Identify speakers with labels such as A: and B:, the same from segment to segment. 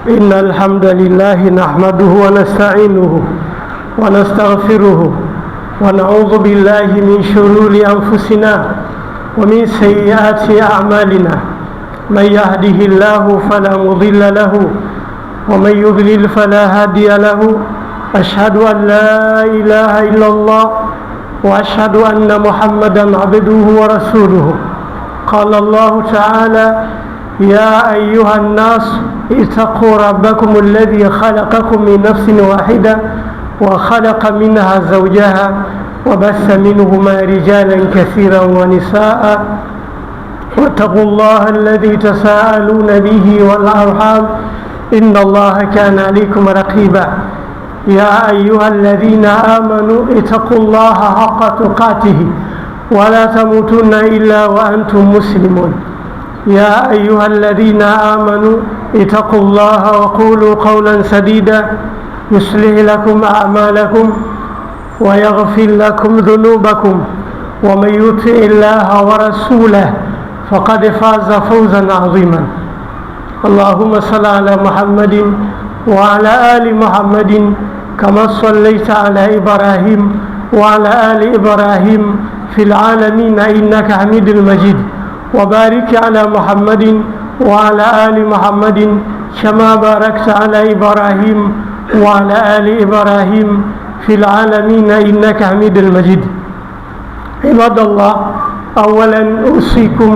A: إن الحمد لله نحمده ونستعينه ونستغفره ونعوذ بالله من شرور أنفسنا ومن سيئات أعمالنا. من يهده الله فلا مضل له ومن يضلل فلا هادي له. أشهد أن لا إله إلا الله وأشهد أن محمدا عبده ورسوله. قال الله تعالى: يا أيها الناس اتقوا ربكم الذي خلقكم من نفس واحدة وخلق منها زوجها وبث منهما رجالا كثيرا ونساء واتقوا الله الذي تساءلون به والأرحام إن الله كان عليكم رقيبا. يا أيها الذين آمنوا اتقوا الله حق تقاته ولا تموتن إلا وأنتم مسلمون. يا أيها الذين آمنوا اتقوا الله وقولوا قولا سديدا يصلح لكم أعمالكم ويغفر لكم ذنوبكم ومن يطع الله ورسوله فقد فاز فوزا عظيما. اللهم صل على محمد وعلى آل محمد كما صليت على إبراهيم وعلى آل إبراهيم في العالمين إنك حميد مجيد. وبارك على محمد وعلى آل محمد كما باركت على إبراهيم وعلى آل إبراهيم في العالمين إنك حميد مجيد. عباد الله، أولا أوصيكم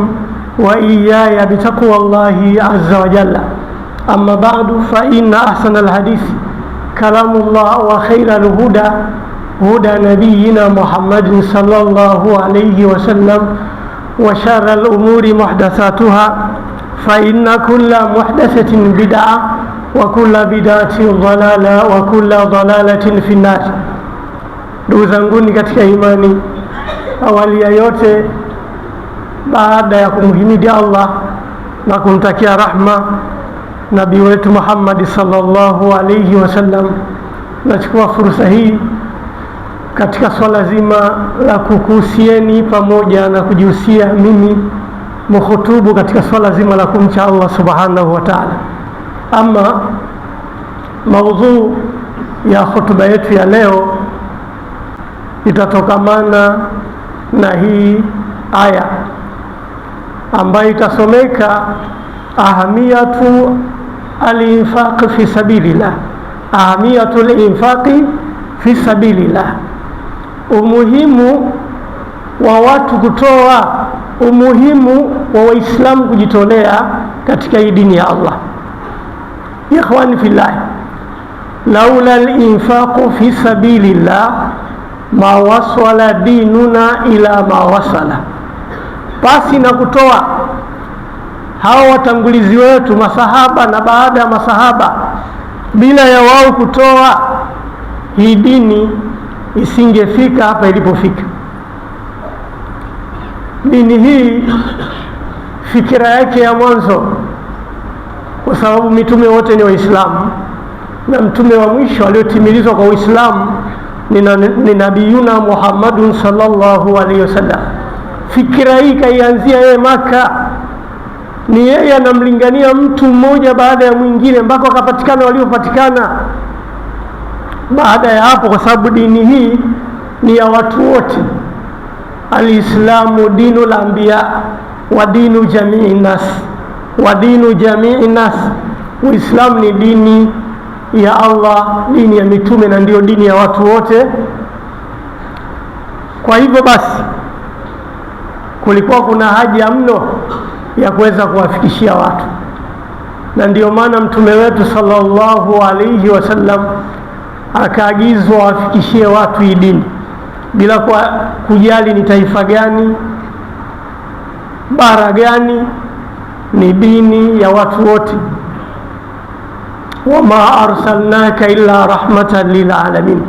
A: وإياي بتقوى الله عز وجل. أما بعد، فإن أحسن الحديث كلام الله وخير الهدى هدى نبينا محمد صلى الله عليه وسلم وشر الأمور محدثاتها فإن كل محدثة بدعة وكل بدعة ضلالة وكل ضلالة في النار. Ndugu zanguni katika imani, awali ya yote, baada ya kumhimidi Allah na kumtakia rahma nabii wetu Muhammad sallallahu alayhi wasallam, nachukua fursa hii katika swala zima la kukuhusieni pamoja na kujihusia mimi mkhutubu katika swala zima la kumcha Allah subhanahu wa ta'ala. Ama maudhu ya hotuba yetu ya leo itatokamana na hii aya ambayo itasomeka: ahamiyatu al-infaq fi sabilillah, ahamiyatu al-infaqi fi sabilillah, umuhimu wa watu kutoa, umuhimu wa Waislamu kujitolea katika hii dini ya Allah. Ikhwani fillah, laula al-infaqu fi sabilillah ma wasala dinuna ila ma wasala. Pasi na kutoa, hao watangulizi wetu masahaba na baada ya masahaba, bila ya wao kutoa, hii dini isingefika hapa ilipofika. Dini hii fikira yake ya mwanzo, kwa sababu mitume wote ni Waislamu na mtume wa mwisho aliotimilizwa kwa Uislamu ni nabiyuna Muhammadun sallallahu alaihi wasallam. Fikira hii kaianzia yeye Maka, ni yeye anamlingania mtu mmoja baada ya mwingine mpaka wakapatikana waliopatikana. Baada ya hapo, kwa sababu dini hii ni ya watu wote, alislamu dinu al-anbiya wa dinu jamii nas wa dinu jamii nas, Uislamu ni dini ya Allah, dini ya mitume na ndio dini ya watu wote. Kwa hivyo basi, kulikuwa kuna haja mno ya kuweza kuwafikishia watu, na ndio maana mtume wetu sallallahu alayhi wasallam akaagizwa wafikishie watu hii dini bila kujali ni taifa gani, bara gani, ni dini ya watu wote. Wama arsalnaka illa rahmatan lil alamin,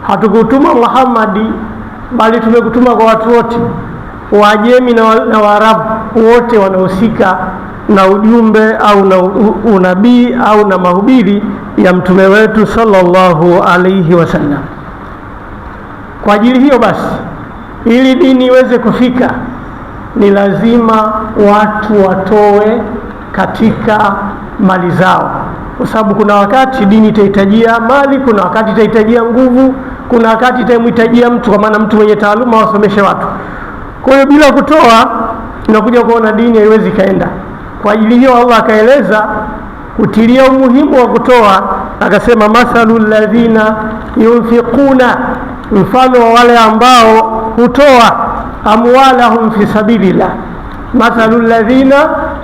A: hatukutuma Muhammadi bali tumekutuma kwa watu wote, Waajemi na Waarabu, wote wanahusika na ujumbe au na unabii au na mahubiri ya mtume wetu sallallahu alayhi wasallam. Kwa ajili hiyo basi, ili dini iweze kufika, ni lazima watu watoe katika mali zao, kwa sababu kuna wakati dini itahitajia mali, kuna wakati itahitajia nguvu, kuna wakati itamhitajia mtu, kwa maana mtu mwenye taaluma wasomeshe watu. Kwa hiyo bila kutoa unakuja kuona dini haiwezi kaenda. Kwa ajili hiyo Allah akaeleza kutilia umuhimu wa kutoa, akasema mathalul ladhina yunfiquna, mfano wa wale ambao hutoa amwalahum fi sabilillah. Mathalul ladhina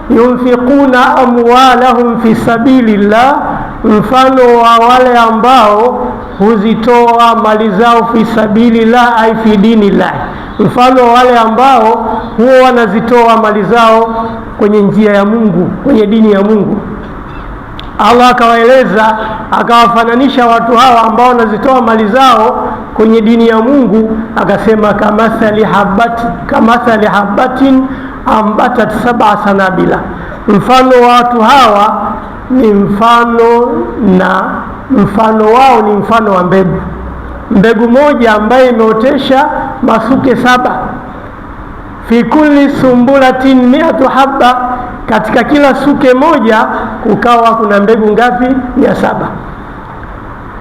A: yunfiquna amwalahum fi sabilillah, mfano wa wale ambao huzitoa mali zao fi sabilillah, ay fi dinillah, mfano wa wale ambao huwa wanazitoa mali zao kwenye njia ya Mungu, kwenye dini ya Mungu. Allah akawaeleza, akawafananisha watu hawa ambao wanazitoa mali zao kwenye dini ya Mungu, akasema kamathali habatin ambatat sab'a sanabila, mfano wa watu hawa ni mfano wao ni mfano wa mbegu moja ambaye imeotesha masuke 7. Fi kulli sumbulatin 100 habba, katika kila suke moja kukawa kuna mbegu ngapi? 700.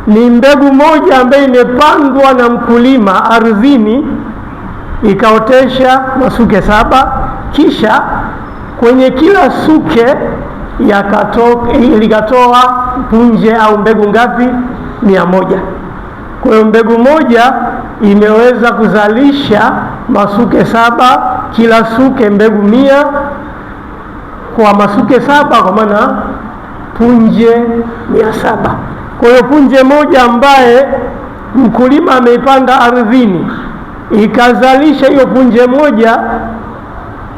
A: Ni mbegu moja ambayo imepandwa na mkulima ardhini ikaotesha masuke 7, kisha kwenye kila suke likatoa punje au mbegu ngapi? 100. Kwa hiyo mbegu moja imeweza kuzalisha masuke 7, kila suke mbegu 100, kwa masuke 7 kwa maana punje 700. Kwa hiyo punje moja ambaye mkulima ameipanda ardhini ikazalisha hiyo punje moja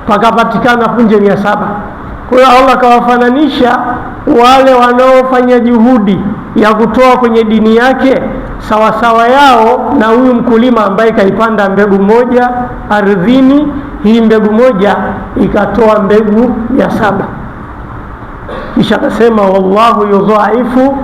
A: pakapatikana punje 700. Kwa hiyo Allah kawafananisha wale wanaofanya juhudi ya kutoa kwenye dini yake sawasawa yao na huyu mkulima ambaye kaipanda mbegu moja ardhini, hii mbegu moja ikatoa mbegu 700. Kisha akasema wallahu yudhaifu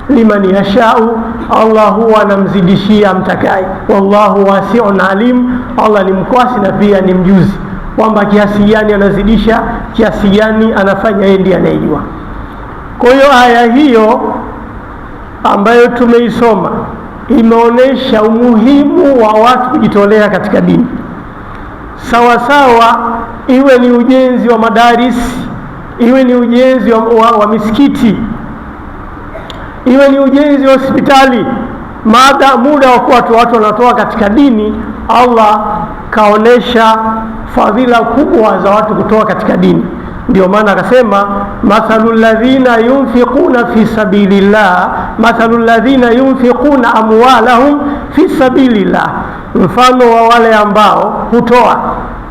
A: liman yashau, Allah huwa anamzidishia mtakaye. Wallahu wasi'un alim, Allah ni mkwasi na pia ni mjuzi, kwamba kiasi gani anazidisha, kiasi gani anafanya, yeye ndiye anayejua. Kwa hiyo aya hiyo ambayo tumeisoma imeonesha umuhimu wa watu kujitolea katika dini, sawa sawa, iwe ni ujenzi wa madaris, iwe ni ujenzi wa misikiti, iwe ni ujenzi wa hospitali. Muda wa kuwa watu wanatoa katika dini, Allah kaonesha fadhila kubwa za watu kutoa katika dini. Ndio maana akasema mathalul ladhina yunfiquna fi sabilillah, mathalul ladhina yunfiquna amwalahum fi sabilillah, mfano wa wale ambao hutoa,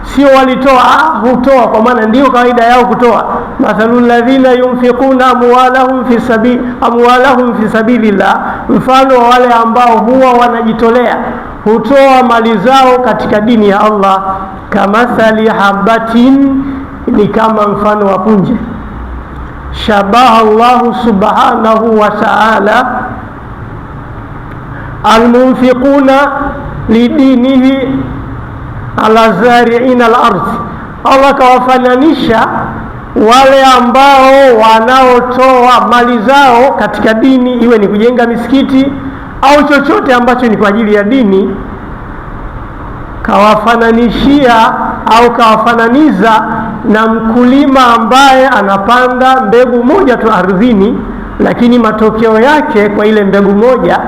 A: sio walitoa, hutoa kwa maana ndio kawaida yao kutoa. Mathalul ladhina yunfiquna amwalahum fi sabilillah, mfano wa wale ambao huwa wanajitolea, hutoa mali zao katika dini ya Allah. Kamathali habatin, ni kama mfano wa punje. Shabaha Allahu subhanahu wa ta'ala almunfiquna lidinihi ala zari'ina al-ardh, Allah kawafananisha wale ambao wanaotoa mali zao katika dini, iwe ni kujenga misikiti au chochote ambacho ni kwa ajili ya dini, kawafananishia au kawafananiza na mkulima ambaye anapanda mbegu moja tu ardhini, lakini matokeo yake kwa ile mbegu moja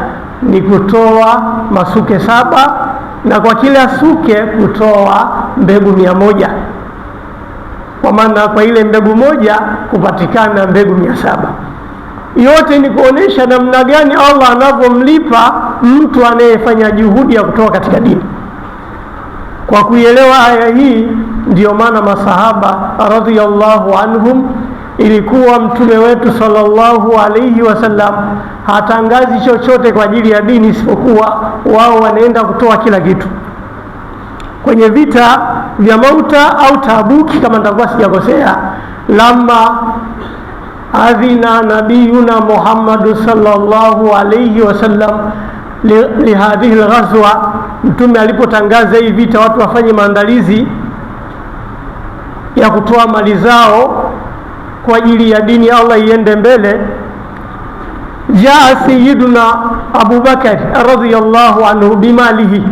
A: ni kutoa masuke 7, na kwa kila suke kutoa mbegu 100. Kwa maana kwa ile mbegu moja kupatikana mbegu 700. Yote ni kuonesha namna gani Allah anavyomlipa mtu anayefanya juhudi ya kutoa katika dini. Kwa kuielewa aya hii, ndiyo maana masahaba radhiyallahu anhum, ilikuwa mtume wetu sallallahu alayhi wasallam hatangazi chochote kwa ajili ya dini isipokuwa wao wanaenda kutoa kila kitu. Kwenye vita vya Mauta au Tabuki kama nitakuwa sijakosea, lamma adhina nabiyuna Muhammad sallallahu alayhi wasallam lihadhihi alghazwa, mtume alipotangaza hii vita watu wafanye maandalizi ya kutoa mali zao kwa ajili ya dini ya Allah iende mbele, jaa sayyiduna Abu Bakar radhiyallahu anhu bimalihi,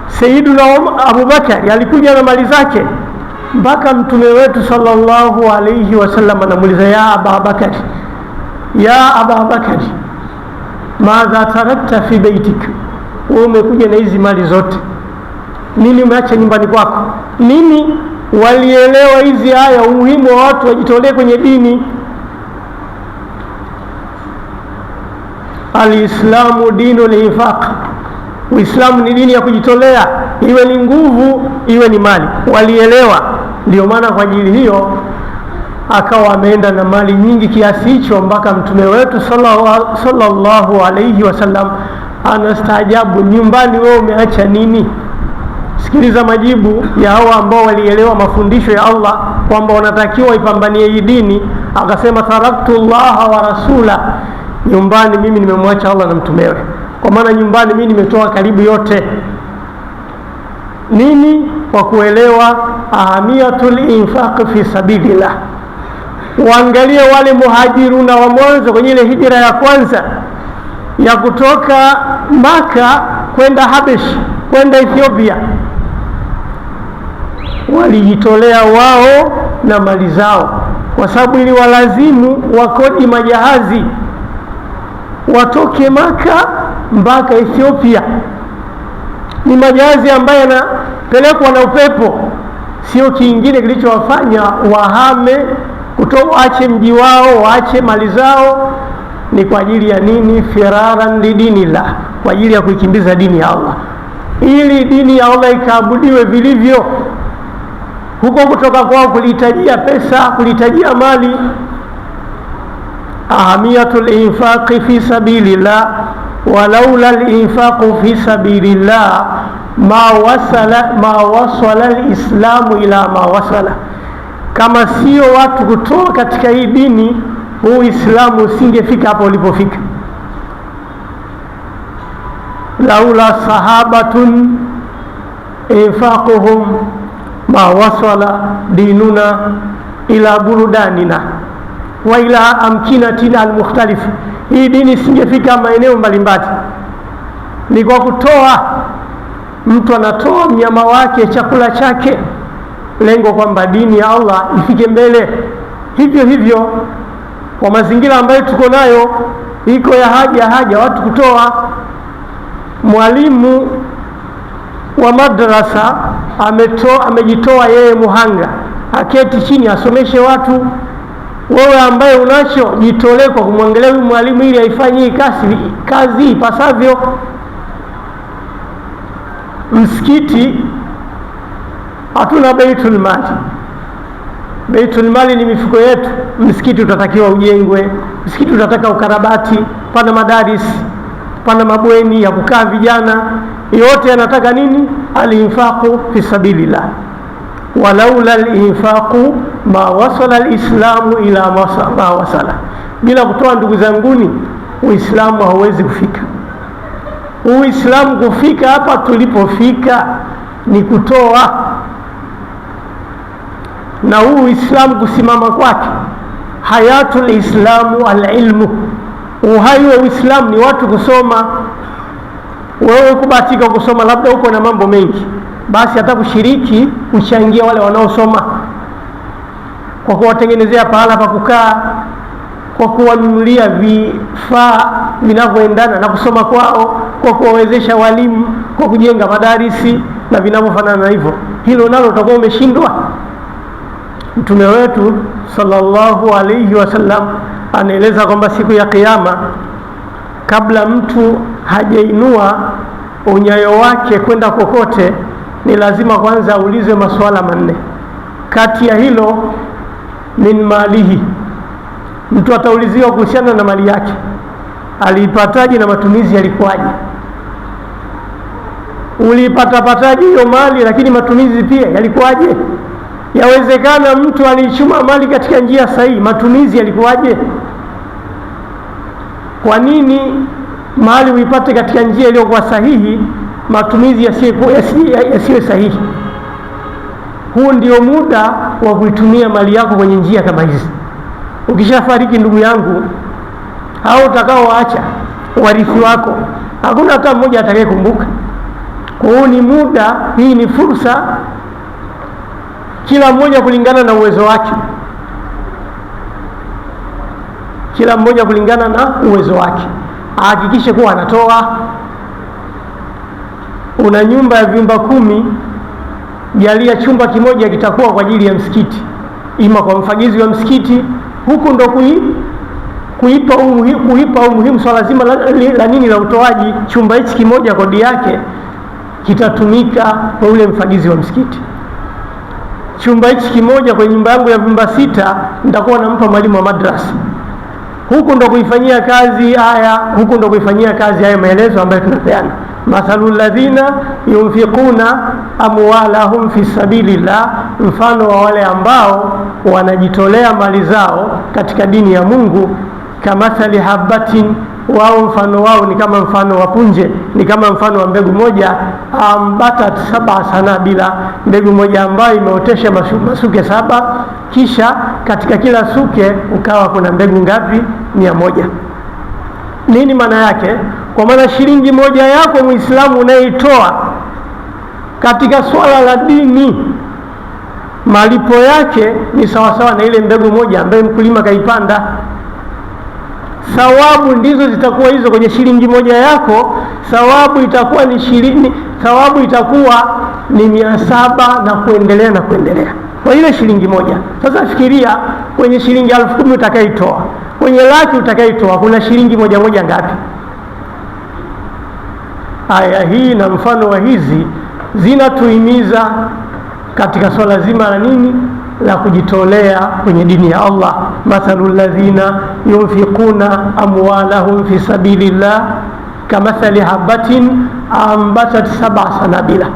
A: Sayyiduna Abu Bakar alikuja na mali zake, mpaka mtume wetu sallallahu alayhi wasallam anamuuliza, ya Abu Bakar, ya Abu Bakar, madha tarakta fi baitik, wewe umekuja na hizi mali zote, nini umeacha nyumbani kwako? Nini? Walielewa hizi aya, umuhimu wa watu wajitolee kwenye dini. Alislamu dinu linfaq, Uislamu ni dini ya kujitolea, iwe ni nguvu iwe ni mali. Walielewa, ndio maana kwa ajili hiyo akawa ameenda na mali nyingi kiasi hicho mpaka mtume wetu sallallahu alayhi wasallam anastaajabu, nyumbani wewe umeacha nini? Sikiliza majibu ya hao ambao walielewa mafundisho ya Allah kwamba wanatakiwa ipambanie hii dini. Akasema, taraktu llaha wa rasula, nyumbani mimi nimemwacha Allah na mtumewe, kwa maana nyumbani mimi nimetoa karibu yote. Nini? Kwa kuelewa ahamiyatul infaq fi sabilillah. Waangalie wale muhajiruna wa mwanzo kwenye ile hijra ya kwanza ya kutoka Maka kwenda Habesh, kwenda Ethiopia, walijitolea wao na mali zao, kwa sababu ili walazimu wakodi majahazi watoke Maka mpaka Ethiopia. Ni majahazi ambayo yanapelekwa na upepo, sio kingine kilichowafanya wahame waache mji wao, waache mali zao. Ni kwa ajili ya nini? Firaran lidinillah, kwa ajili ya kuikimbiza dini ya Allah, ili dini ya Allah ikaabudiwe vilivyo. Huko kutoka kwao kulihitajia pesa, kulihitajia mali. Ahamiyatul infaqi fi sabilillah, walaula al-infaqu fi sabilillah ma wasala al-islamu ila ma wasala. Kama sio watu kutoa katika hii dini, huu Uislamu usingefika hapo ulipofika. Laula sahabatun infaquhum ma wasala dinuna ila burudanina wa ila amkinatina almukhtalif. Hii dini isingefika maeneo mbalimbali. Ni kwa kutoa. Mtu anatoa mnyama wake, chakula chake, lengo kwamba dini ya Allah ifike mbele. Hivyo hivyo kwa mazingira ambayo tuko nayo, iko ya haja watu kutoa. Mwalimu wa madrasa amejitoa yeye muhanga, aketi chini asomeshe watu. Wewe ambaye unacho, jitolee kwa kumwangalia huyu mwalimu ili aifanye kazi ipasavyo. Msikiti hatuna baitul mali. Baitul mali ni mifuko yetu. Msikiti utatakiwa ujengwe, msikiti utataka ukarabati, pana madaris, pana mabweni ya kukaa vijana, yote yanataka nini? Al-infaqu fi sabilillah. Walaula al-infaqu ma wasala al-islamu ila ma wasala. Bila kutoa, ndugu zanguni, Uislamu hauwezi kufika. Uislamu kufika hapa tulipofika ni kutoa. Na huu Uislamu kusimama kwake, hayatul islamu al-ilmu, uhai wa Uislamu ni watu kusoma. Wewe kubahatika kusoma, labda uko na mambo mengi, basi hata kushiriki kuchangia wale wanaosoma, kwa kuwatengenezea pahala pa kukaa, kwa kuwanunulia vifaa vinavyoendana na kusoma kwao, kwa kuwawezesha walimu, kwa kujenga madarisi na vinavyofanana na hivyo. Hilo nalo utakuwa umeshindwa. Mtume wetu sallallahu alayhi wasallam anaeleza kwamba siku ya Kiyama, kabla mtu hajainua unyayo wake kwenda kokote, ni lazima kwanza aulizwe maswala manne. Kati ya hilo, min malihi, mtu atauliziwa kuhusiana na mali yake, aliipataje na matumizi yalikuwaje. Uliipatapataje hiyo mali, lakini matumizi pia yalikuwaje? Yawezekana mtu alichuma mali katika njia sahihi, matumizi yalikuwaje? Kwa nini mali uipate katika njia iliyokuwa sahihi, matumizi yasiwe sahihi? Huu ndio muda wa kuitumia mali yako kwenye njia kama hizi. Ukishafariki, ndugu yangu, hao utakaoacha warithi wako, hakuna hata mmoja atakayekumbuka. Kwa hiyo ni muda, hii ni fursa, kila mmoja kulingana na uwezo wake, kila mmoja kulingana na uwezo wake ahakikishe kuwa anatoa. Una nyumba ya vyumba 10, jalia chumba kimoja kitakuwa kwa ajili ya msikiti, ima kwa mfagizi wa msikiti. Huku ndo kuipa umuhimu swala zima la nini, la utoaji. Chumba hichi kimoja kodi yake kitatumika kwa ule mfagizi wa msikiti. Chumba hichi kimoja kwenye nyumba yangu ya vyumba 6 nitakuwa nampa mwalimu wa madrasa. Huku ndo kuifanyia kazi haya, huku ndo kuifanyia kazi haya maelezo ambayo tunapeana. Mathalul ladhina yunfiquna amwalahum fi sabilillah, mfano wa wale ambao wanajitolea mali zao katika dini ya Mungu. Kamathali habatin, wao mfano wao ni kama mfano wa punje, ni kama mfano wa mbegu moja. Ambatat 7 sanabila, mbegu moja ambayo imeotesha masuke 7, kisha katika kila suke ukawa kuna mbegu ngapi? 100. Nini maana yake? Kwa maana shilingi moja yako Muislamu unayeitoa katika swala la dini, malipo yake ni sawasawa na ile mbegu moja ambayo mkulima kaipanda. Thawabu ndizo zitakuwa hizo kwenye shilingi moja yako. Thawabu itakuwa ni 700 na kuendelea na kuendelea kwa ile shilingi moja. Sasa fikiria kwenye shilingi 10,000 utakayoitoa, kwenye laki utakayoitoa, kuna shilingi moja moja ngapi? Aya hii na mfano wa hizi zinatuhimiza katika swala zima la nini, la kujitolea kwenye dini ya Allah. Mathalul ladhina yunfiquna amwalahum fi sabilillah kamathali habatin ambatat 7 sanabila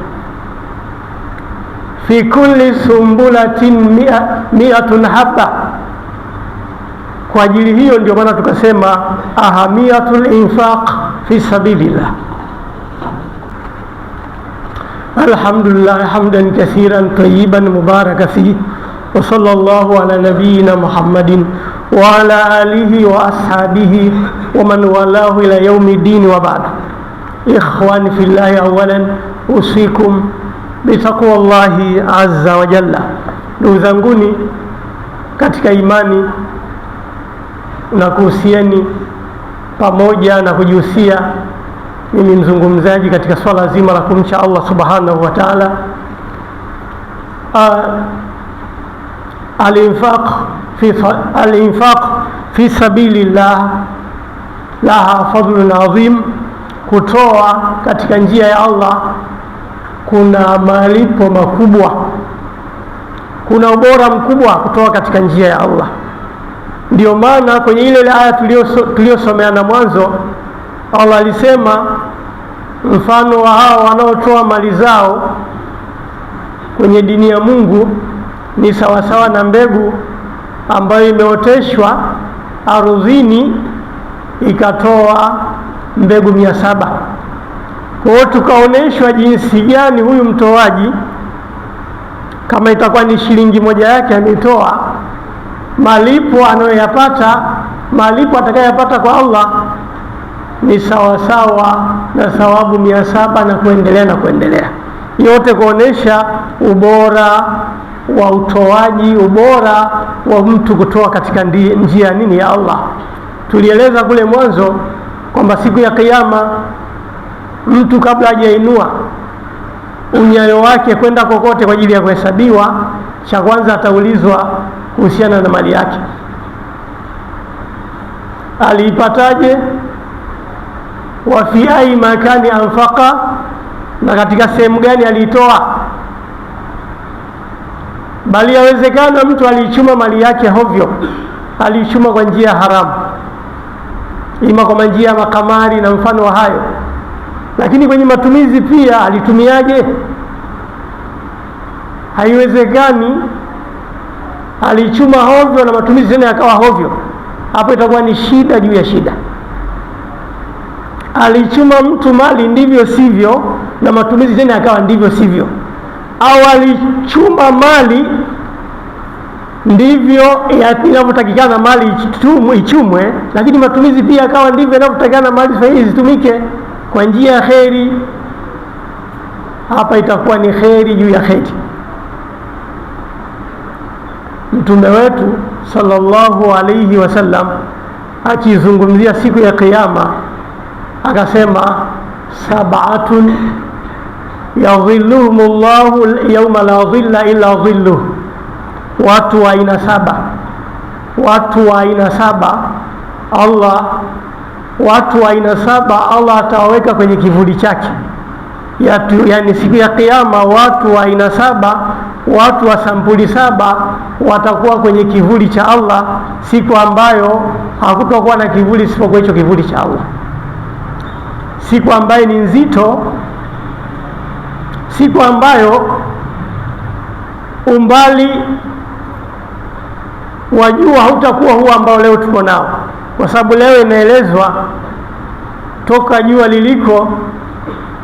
A: fi kulli sumbulatin 100 habba. Kwa ajili hiyo ndio maana tukasema ahamiyatul infaq fi sabilillah. Alhamdulillah hamdan kathiran tayyiban mubaraka fihi, wa sallallahu ala nabiyyina Muhammadin wa ala alihi wa ashabihi wa man walahu ila yaumi dini wa ba'd. Ikhwani fillahi, awalan usikum bitaqwa Allahi azza wa jalla. Ndugu zanguni katika imani, na kuhusieni pamoja na kujihusia mimi mzungumzaji katika swala zima la kumcha Allah subhanahu wa ta'ala. Al-infaq fi sabilillah laha fadlun adhim, kutoa katika njia ya Allah kuna malipo makubwa, kuna ubora mkubwa kutoa katika njia ya Allah. Ndio maana kwenye ile aya tuliosomeana mwanzo, Allah alisema mfano wa hao wanaotoa mali zao kwenye dini ya Mungu ni sawasawa na mbegu ambayo imeoteshwa ardhini ikatoa mbegu 700. Kwa hiyo tukaoneshwa jinsi gani huyu mtoaji, kama itakuwa ni shilingi moja yake ametoa, malipo anayoyapata, malipo atakayopata kwa Allah ni sawasawa na thawabu 700 na kuendelea na kuendelea, yote kuonesha ubora wa utoaji, ubora wa mtu kutoa katika njia nini ya Allah. Tulieleza kule mwanzo kwamba siku ya Kiyama mtu kabla hajainua unyayo wake kwenda kokote kwa ajili ya kuhesabiwa, cha kwanza ataulizwa kuhusiana na mali yake. Aliipataje? Wa fi ai makani anfaqa, na katika sehemu gani aliitoa. Bali yawezekana mtu aliichuma mali yake hovyo, aliichuma kwa njia haramu, ima kwa njia ya makamari na mfano wa hayo. Lakini kwenye matumizi pia alitumiaje? Haiwezekani alichuma hovyo na matumizi tena yakawa hovyo, hapo itakuwa ni shida juu ya shida. Alichuma mtu mali ndivyo sivyo na matumizi tena yakawa ndivyo sivyo, au alichuma mali ndivyo inavyotakikana mali ichumwe, lakini matumizi pia akawa ndivyo inavyotakikana mali sahihi zitumike kwa njia ya kheri. Hapa itakuwa ni kheri juu ya kheri. Mtume wetu sallallahu alayhi wasallam akizungumzia siku ya Kiyama akasema, sab'atun yadhilluhumullahu yawma la dhilla illa dhilluh. Watu wa aina saba, watu wa aina saba Allah atawaweka kwenye kivuli chake. Yani siku ya Kiyama watu wa aina saba, watu wa sampuli saba watakuwa kwenye kivuli cha Allah, siku ambayo hakutakuwa na kivuli isipokuwa hicho kivuli cha Allah, siku ambayo ni nzito, siku ambayo umbali wa jua hautakuwa huo ambao leo tuko nao, kwa sababu leo inaelezwa toka jua liliko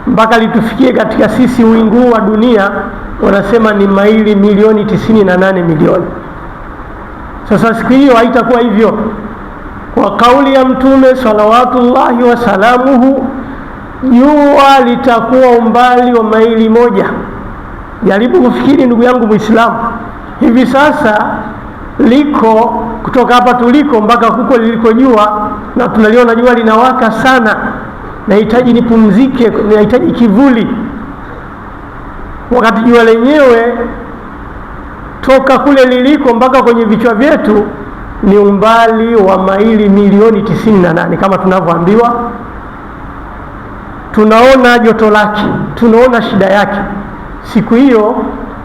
A: mpaka litufikie katika sisi wingu wa dunia, wanasema ni maili milioni 98 milioni. Sasa siku hiyo haitakuwa hivyo. Kwa kauli ya Mtume salawatullahi wasalamuhu, jua litakuwa umbali wa maili moja. Jaribu kufikiri ndugu yangu Muislamu, hivi sasa liko kutoka hapa tuliko mpaka huko liliko jua, na tunaliona jua linawaka sana, nahitaji nipumzike, nahitaji kivuli, wakati jua lenyewe toka kule liliko mpaka kwenye vichwa vyetu ni umbali wa maili milioni 98 kama tunavyoambiwa. Tunaona joto lake, tunaona shida yake. Siku hiyo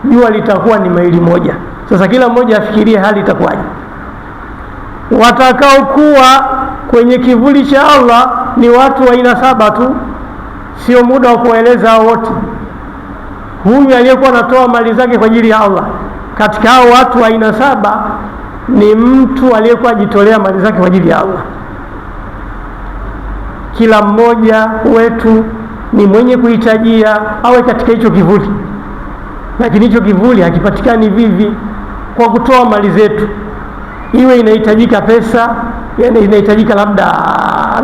A: jua litakuwa ni maili moja. Sasa kila mmoja afikirie hali itakuwaje. Watakaokuwa kwenye kivuli cha Allah ni watu wa aina saba tu, sio muda wa kueleza wote. Huyu aliyekuwa anatoa mali zake kwa ajili ya Allah katika hao watu wa aina saba ni mtu aliyekuwa ajitolea mali zake kwa ajili ya Allah. Kila mmoja wetu ni mwenye kuhitajia awe katika hicho kivuli, lakini hicho kivuli hakipatikani vivi kwa kutoa mali zetu. Iwe inahitajika pesa, yani inahitajika labda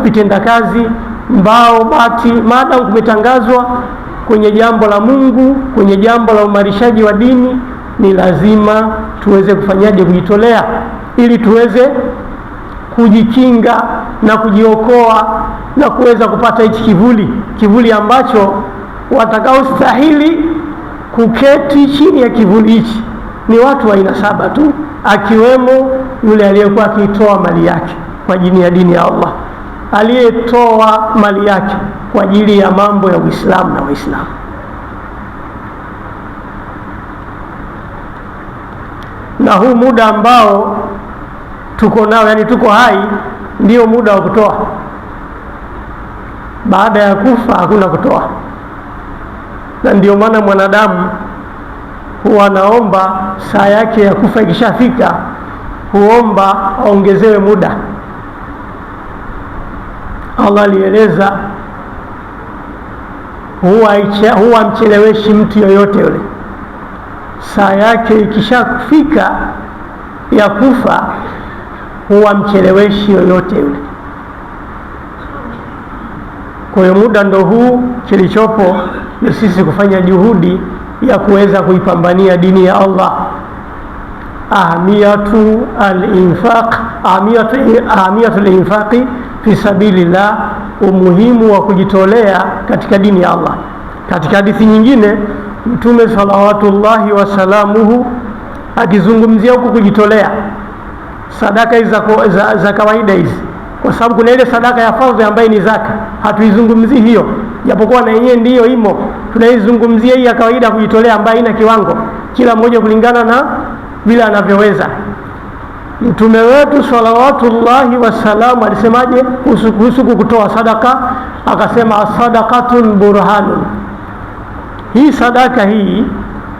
A: vitenda kazi, mbao, bati, maadamu kumetangazwa kwenye jambo la Mungu, kwenye jambo la umarishaji wa dini, ni lazima tuweze kufanyaje? Kujitolea, ili tuweze kujikinga na kujiokoa na kuweza kupata hichi kivuli ambacho watakaostahili kuketi chini ya kivuli hichi ni watu wa aina saba tu, akiwemo yule aliyekuwa akitoa mali yake kwa ajili ya dini ya Allah, aliyetoa mali yake kwa ajili ya mambo ya Uislamu na Waislamu. Na huu muda ambao tuko nao, yani tuko hai, ndio muda wa kutoa. Baada ya kufa hakuna kutoa, na ndio maana mwanadamu huwa anaomba saa yake ya kufa ikishafika, huomba aongezewe muda. Allah alieleza, huwa mcheleweshi mtu yoyote yule. Saa yake ikishafika ya kufa, huwa mcheleweshi yoyote yule. Kwa hiyo muda ndo huu, kilichopo ni sisi kufanya juhudi ya kuweza kuipambania dini ya Allah. Ahamiyatul infaqi fi sabilillah, umuhimu wa kujitolea katika dini ya Allah. Katika hadithi nyingine Mtume salawatullahi wasalamuhu akizungumzia huku kujitolea, sadaka hizi za kawaida hizi, kwa sababu kuna ile sadaka ya fardhi ambayo ni zaka, hatuizungumzii hiyo, japokuwa na yenyewe ndiyo imo. Tunaizungumzia hii ya kawaida, kujitolea, ambayo ina kiwango, kila mmoja kulingana na vile anavyoweza. Mtume wetu salawatullahi wasalamu alisemaje kuhusu kutoa sadaka? Akasema, sadaqatun burhanun, hii sadaka hii,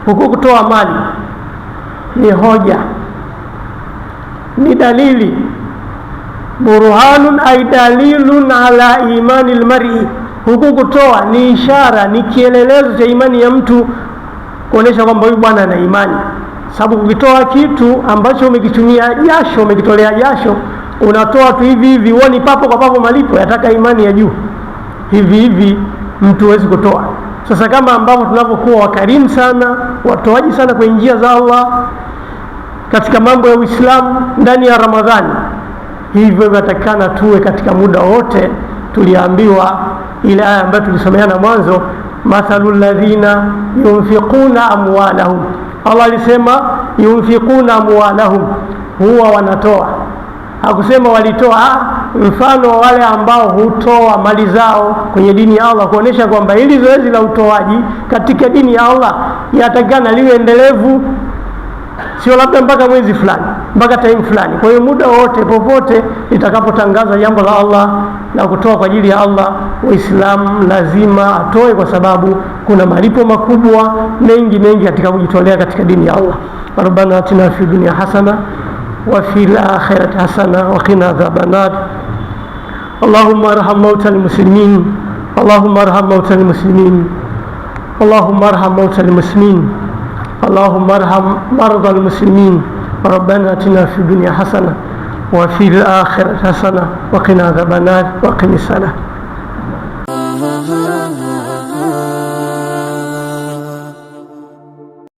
A: huku kutoa mali ni hoja, ni dalili. Burhanun ay dalilun ala imani almar'i, huku kutoa ni ishara, ni kielelezo cha imani ya mtu, kuonesha kwamba huyu bwana ana imani. Sababu ukitoa kitu ambacho umekitumia jasho, umekitolea jasho, unatoa tu hivi hivi, uone papo kwa papo malipo, yataka imani ya juu. Hivi hivi mtu hawezi kutoa. Sasa kama ambavyo tunapokuwa wakarimu sana, watoaji sana kwenye njia za Allah katika mambo ya Uislamu ndani ya Ramadhani, hivyo inatakikana tuwe katika muda wote. Tuliambiwa ile aya ambayo tulisomeana mwanzo, mathalul ladhina yunfiquna amwalahum. Allah alisema yunfiquna amwalahum, huwa wanatoa. Hakusema walitoa. Mfano wa wale ambao hutoa mali zao kwenye dini ya Allah, kuonesha kwamba hili zoezi la utoaji katika dini ya Allah yatakana liwe endelevu, sio labda mpaka mwezi fulani, mpaka time fulani. Kwa hiyo muda wote, popote litakapotangaza jambo la Allah na kutoa kwa ajili ya Allah, Uislamu lazima atoe, kwa sababu kuna malipo makubwa mengi katika kujitolea katika dini ya Allah. Rabbana atina fi dunya hasana wa fil akhirati hasana wa qina adhaban nar. Allahumma arham mautal muslimin, Allahumma arham mautal muslimin, Allahumma arham mautal muslimin, اللهم ارحم مرضى المسلمين. ربنا اتنا في الدنيا حسنه وفي الاخره حسنه وقنا عذاب النار وقنا الصلاه.